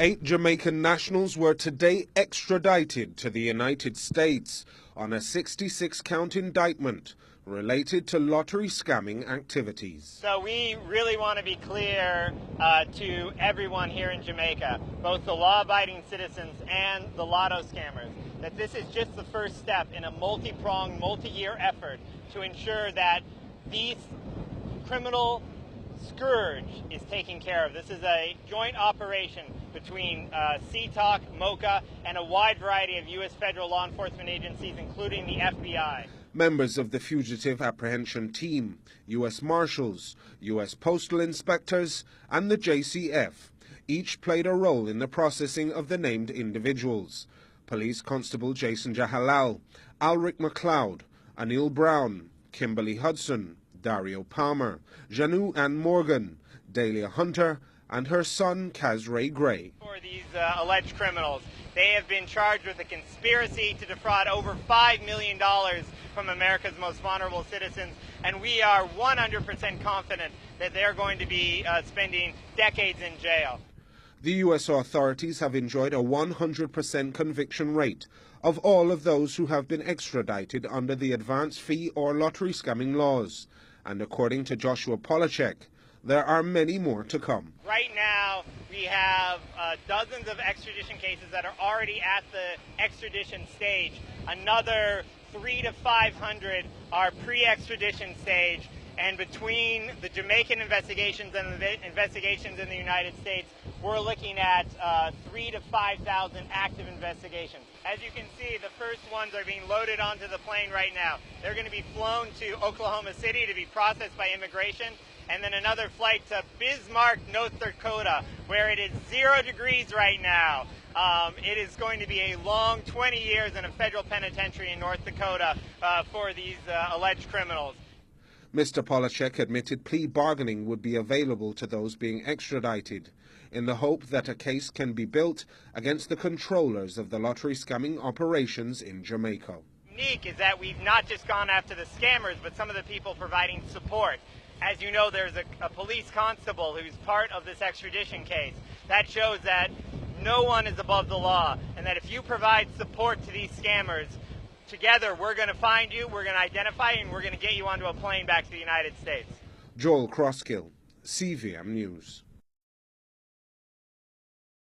8 Jamaican nationals were today extradited to the United States on a 66-count indictment related to lottery scamming activities. So we really want to be clear to everyone here in Jamaica, both the law-abiding citizens and the lotto scammers, that this is just the first step in a multi-pronged, multi-year effort to ensure that these criminal scourge is taken care of. This is a joint operation between CTOC, MOCA, and a wide variety of U.S. federal law enforcement agencies, including the FBI. Members of the Fugitive Apprehension Team, U.S. Marshals, U.S. Postal Inspectors, and the JCF each played a role in the processing of the named individuals. Police Constable Jason Jahalal, Alric McLeod, Anil Brown, Kimberly Hudson, Dario Palmer, Janu Ann Morgan, Dahlia Hunter, and her son Kazray Gray. For these alleged criminals, they have been charged with a conspiracy to defraud over $5 million from America's most vulnerable citizens, and we are 100% confident that they're going to be spending decades in jail. The U.S. authorities have enjoyed a 100% conviction rate of all of those who have been extradited under the advance fee or lottery scamming laws. And according to Joshua Polachek, there are many more to come. Right now, we have dozens of extradition cases that are already at the extradition stage. Another 300 to 500 are pre-extradition stage. And between the Jamaican investigations and the investigations in the United States, we're looking at 3,000 to 5,000 active investigations. As you can see, the first ones are being loaded onto the plane right now. They're going to be flown to Oklahoma City to be processed by immigration, and then another flight to Bismarck, North Dakota, where it is 0 degrees right now. It is going to be a long 20 years in a federal penitentiary in North Dakota for these alleged criminals. Mr. Polachek admitted plea bargaining would be available to those being extradited in the hope that a case can be built against the controllers of the lottery scamming operations in Jamaica. Unique is that we've not just gone after the scammers, but some of the people providing support. As you know, there's a police constable who's part of this extradition case. That shows that no one is above the law, and that if you provide support to these scammers, together we're going to find you, we're going to identify you, and we're going to get you onto a plane back to the United States. Joel Crosskill, CVM News.